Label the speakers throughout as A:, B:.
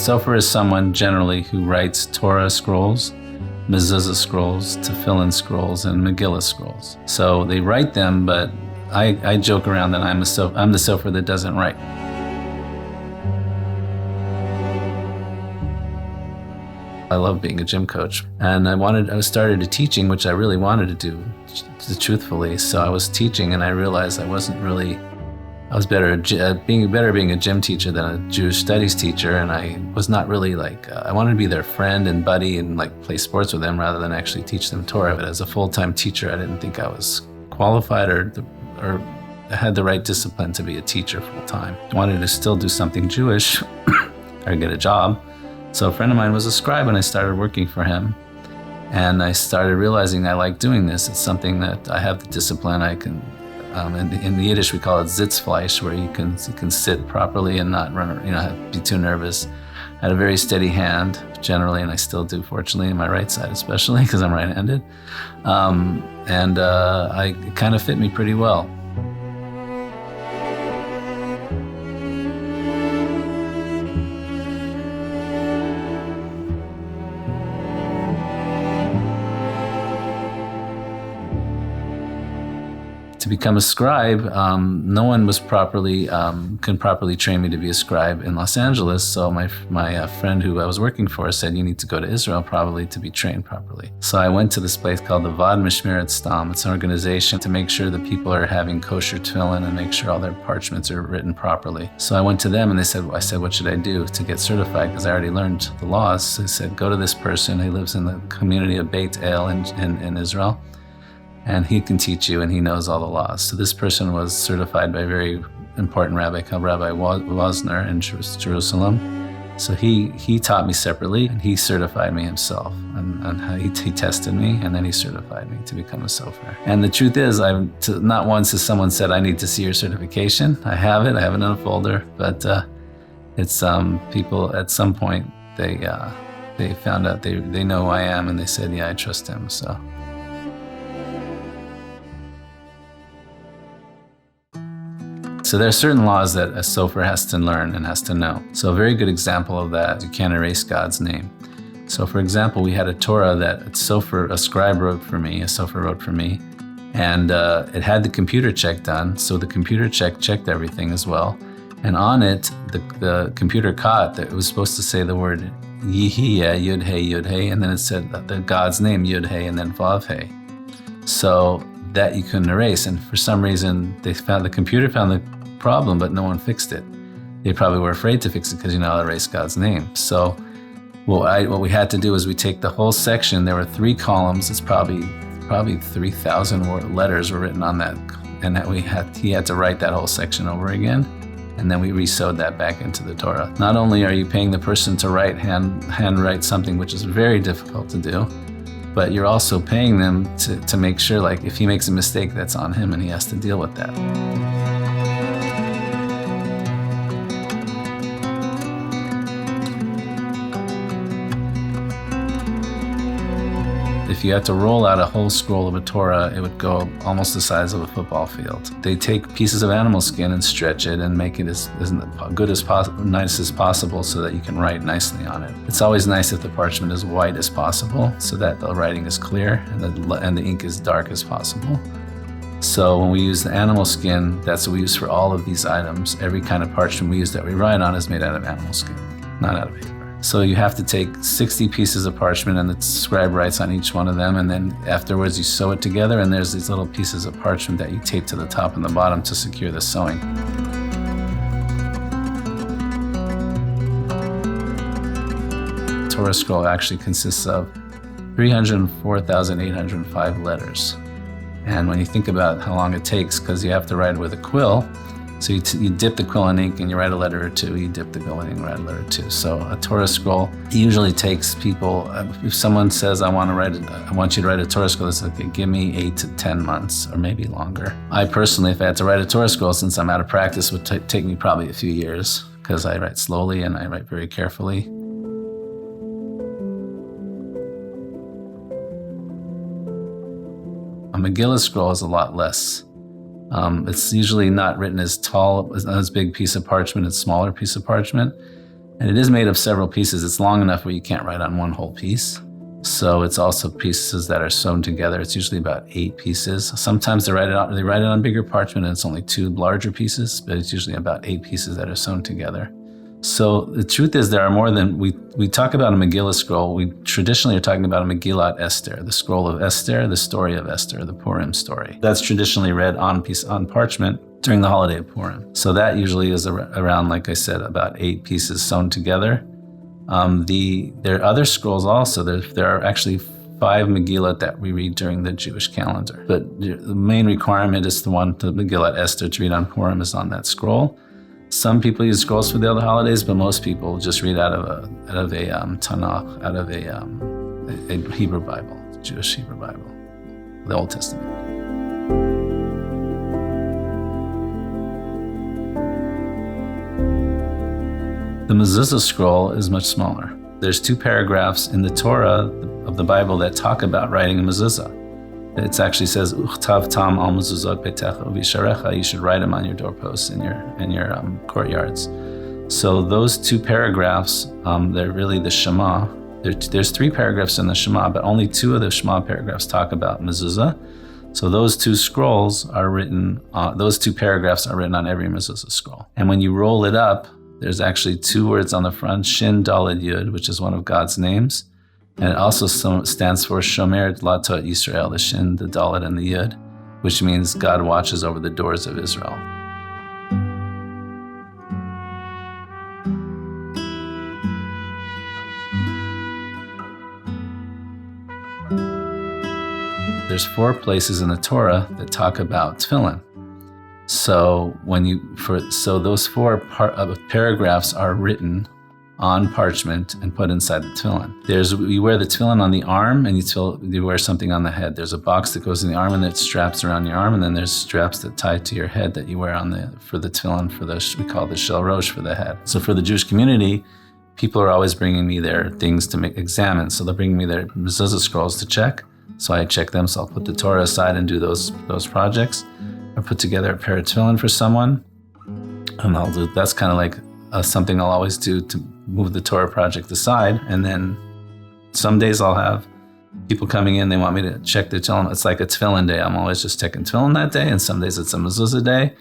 A: Sofer is someone generally who writes Torah scrolls, Mezzah Scrolls, tefillin scrolls, and Magilla Scrolls. So they write them, but I joke around that I'm the sofer that doesn't write. I love being a gym coach, and I started teaching, which I really wanted to do, truthfully. So I was teaching, and I realized I was better being a gym teacher than a Jewish studies teacher, and I was not really I wanted to be their friend and buddy and play sports with them rather than actually teach them Torah. But as a full-time teacher, I didn't think I was qualified or had the right discipline to be a teacher full-time. I wanted to still do something Jewish or get a job. So a friend of mine was a scribe, and I started working for him. And I started realizing I like doing this. It's something that I have the discipline. I can, in the Yiddish we call it Sitzfleisch, where you can sit properly and not be too nervous. I had a very steady hand generally, and I still do, fortunately, in my right side especially, because I'm right-handed. It kind of fit me pretty well. To become a scribe, no one was can properly train me to be a scribe in Los Angeles. So my friend who I was working for said, you need to go to Israel probably to be trained properly. So I went to this place called the Vad Mishmeret Stam. It's an organization to make sure that people are having kosher tefillin and make sure all their parchments are written properly. So I went to them, and I said, what should I do to get certified? Because I already learned the laws. So they said, go to this person. He lives in the community of Beit El in Israel, and he can teach you, and he knows all the laws. So this person was certified by a very important rabbi called Rabbi Wozner in Jerusalem. So he taught me separately, and he certified me himself. And he tested me, and then he certified me to become a sofer. And the truth is, not once has someone said, I need to see your certification. I have it in a folder, but it's people at some point, they found out they know who I am, and they said, yeah, I trust him, so. So there are certain laws that a sofer has to learn and has to know. So a very good example of that, you can't erase God's name. So for example, we had a Torah that a scribe wrote for me, a sofer wrote for me, and it had the computer check done. So the computer checked everything as well. And on it, the computer caught that it was supposed to say the word Yihiyeh, Yud-Hey, and then it said the God's name, Yud-Hey, and then Vav-Hey. So that you couldn't erase. And for some reason, the computer found the problem, but no one fixed it. They probably were afraid to fix it because you're not allowed to erase God's name. So what we had to do is we take the whole section. There were 3 columns. It's probably 3,000 letters were written on that, and he had to write that whole section over again. And then we re-sewed that back into the Torah. Not only are you paying the person to handwrite something, which is very difficult to do, but you're also paying them to make sure, if he makes a mistake, that's on him and he has to deal with that. If you had to roll out a whole scroll of a Torah, it would go almost the size of a football field. They take pieces of animal skin and stretch it and make it as good as possible, nice as possible, so that you can write nicely on it. It's always nice if the parchment is white as possible, so that the writing is clear and the ink is dark as possible. So when we use the animal skin, that's what we use for all of these items. Every kind of parchment we use that we write on is made out of animal skin, not out of paper. So you have to take 60 pieces of parchment, and the scribe writes on each one of them, and then afterwards you sew it together, and there's these little pieces of parchment that you tape to the top and the bottom to secure the sewing. Torah scroll actually consists of 304,805 letters. And when you think about how long it takes, because you have to write it with a quill, so you dip the quill in ink and you write a letter or two, you dip the quill in ink and write a letter or two. So a Torah scroll usually takes people, if someone says, I want you to write a Torah scroll, it's okay, give me 8 to 10 months or maybe longer. I personally, if I had to write a Torah scroll, since I'm out of practice, would take me probably a few years, because I write slowly and I write very carefully. A Magilla Scroll is a lot less. It's usually not written as tall, as big piece of parchment, it's a smaller piece of parchment. And it is made of several pieces. It's long enough where you can't write on one whole piece. So it's also pieces that are sewn together. It's usually about 8 pieces. Sometimes they write it on bigger parchment and it's only 2 larger pieces, but it's usually about 8 pieces that are sewn together. So the truth is there are more than, we talk about a Magilla Scroll. We traditionally are talking about a megillot Esther, the scroll of Esther, the story of Esther, the Purim story. That's traditionally read on parchment during the holiday of Purim. So that usually is around, like I said, about 8 pieces sewn together. There are other scrolls also. There are actually 5 megillot that we read during the Jewish calendar. But the main requirement is the megillot Esther to read on Purim is on that scroll. Some people use scrolls for the other holidays, but most people just read out of a Tanakh, out of a Hebrew Bible, Jewish Hebrew Bible, the Old Testament. The Mezzah Scroll is much smaller. There's 2 paragraphs in the Torah of the Bible that talk about writing a mezuzah. It actually says, "Uchtav tam al mezuzot betecha u'visharecha." You should write them on your doorposts in your courtyards. So those 2 paragraphs, they're really the Shema. There's 3 paragraphs in the Shema, but only 2 of the Shema paragraphs talk about mezuzah. So those 2 scrolls are written. Those 2 paragraphs are written on every mezuzah scroll. And when you roll it up, there's actually 2 words on the front: Shin Daled Yud, which is one of God's names. And it also stands for Shomer Latot Yisrael, the Shin, the Dalet, and the Yud, which means God watches over the doors of Israel. There's 4 places in the Torah that talk about tefillin. So those 4 paragraphs are written on parchment and put inside the tefillin. You wear the tefillin on the arm and you wear something on the head. There's a box that goes in the arm and that straps around your arm, and then there's straps that tie to your head that you wear for the tefillin, we call the shel rosh for the head. So for the Jewish community, people are always bringing me their things to examine. So they're bringing me their Mezzah scrolls to check. So I check them, so I'll put the Torah aside and do those projects. Or put together a pair of tefillin for someone, and that's kind of like something I'll always do to move the Torah project aside. And then some days I'll have people coming in, they want me to check their tefillin. It's like a tefillin day. I'm always just checking tefillin that day, and some days it's a mezuzah day.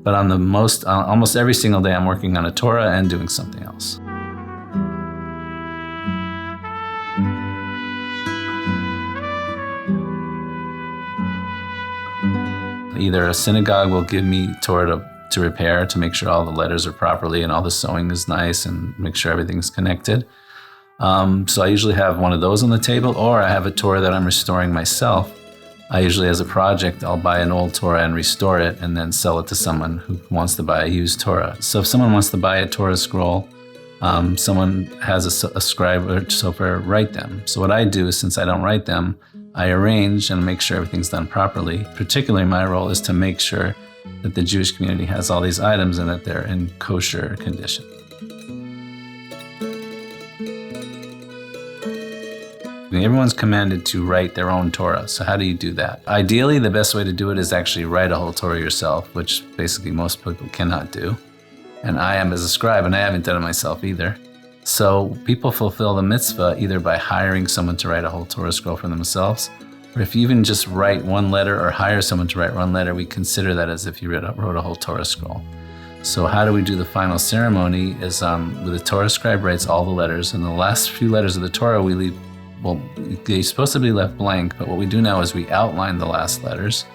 A: But on almost every single day I'm working on a Torah and doing something else. Either a synagogue will give me Torah to repair, to make sure all the letters are properly and all the sewing is nice and make sure everything's connected. So I usually have one of those on the table, or I have a Torah that I'm restoring myself. I usually, as a project, I'll buy an old Torah and restore it and then sell it to someone who wants to buy a used Torah. So if someone wants to buy a Torah scroll, someone has a scribe or sofer write them. So what I do is, since I don't write them, I arrange and make sure everything's done properly. Particularly my role is to make sure that the Jewish community has all these items and that they're in kosher condition. Everyone's commanded to write their own Torah. So how do you do that? Ideally, the best way to do it is actually write a whole Torah yourself, which basically most people cannot do. And I am as a scribe, and I haven't done it myself either. So people fulfill the mitzvah either by hiring someone to write a whole Torah scroll for themselves, or if you even just write one letter or hire someone to write one letter, we consider that as if you wrote a whole Torah scroll. So how do we do the final ceremony is with the Torah scribe writes all the letters, and the last few letters of the Torah we leave, they're supposed to be left blank, but what we do now is we outline the last letters.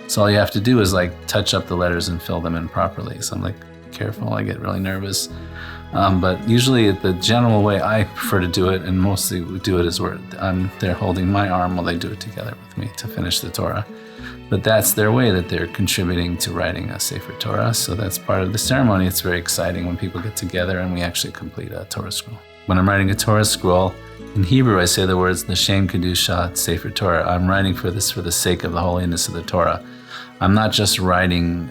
A: So all you have to do is touch up the letters and fill them in properly. So I'm careful, I get really nervous. But usually the general way I prefer to do it, and mostly we do it, is where they're holding my arm while they do it together with me to finish the Torah. But that's their way that they're contributing to writing a Sefer Torah. So that's part of the ceremony. It's very exciting when people get together and we actually complete a Torah scroll. When I'm writing a Torah scroll, in Hebrew I say the words L'shem Kedushat Sefer Torah. I'm writing for the sake of the holiness of the Torah. I'm not just writing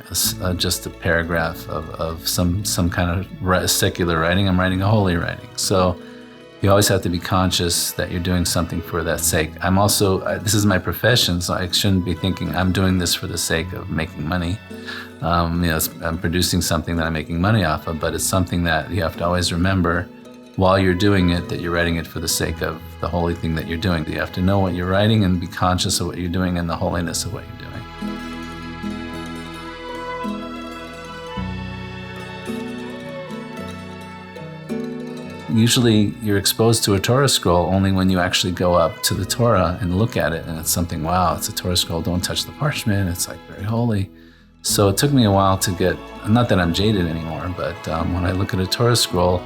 A: just a paragraph of some kind of secular writing. I'm writing a holy writing. So you always have to be conscious that you're doing something for that sake. I'm also, this is my profession, so I shouldn't be thinking I'm doing this for the sake of making money. I'm producing something that I'm making money off of, but it's something that you have to always remember while you're doing it, that you're writing it for the sake of the holy thing that you're doing. You have to know what you're writing and be conscious of what you're doing and the holiness of what you're doing. Usually you're exposed to a Torah scroll only when you actually go up to the Torah and look at it, and it's something, wow, it's a Torah scroll, don't touch the parchment, it's like very holy. So it took me a while to get, not that I'm jaded anymore, but when I look at a Torah scroll,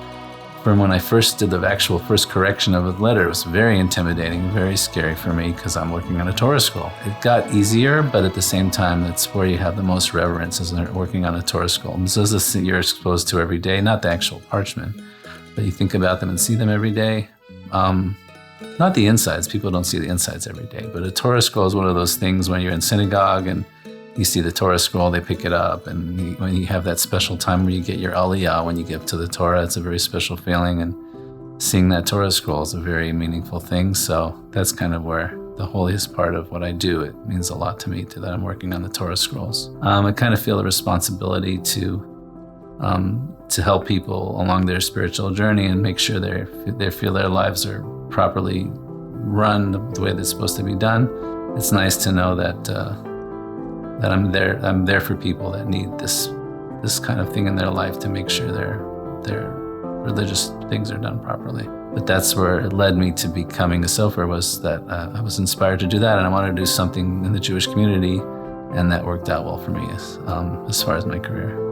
A: from when I first did the actual first correction of a letter, it was very intimidating, very scary for me because I'm working on a Torah scroll. It got easier, but at the same time, that's where you have the most reverence, is working on a Torah scroll. And so this you're exposed to every day, not the actual parchment, but you think about them and see them every day. Not the insides, people don't see the insides every day, but a Torah scroll is one of those things when you're in synagogue and you see the Torah scroll, they pick it up, and when you have that special time where you get your aliyah when you give to the Torah, it's a very special feeling, and seeing that Torah scroll is a very meaningful thing. So that's kind of where the holiest part of what I do, it means a lot to me, to that I'm working on the Torah scrolls. I kind of feel a responsibility to help people along their spiritual journey and make sure they feel their lives are properly run the way they're supposed to be done. It's nice to know that I'm there for people that need this kind of thing in their life to make sure their religious things are done properly. But that's where it led me to becoming a sofer, was that I was inspired to do that, and I wanted to do something in the Jewish community, and that worked out well for me as far as my career.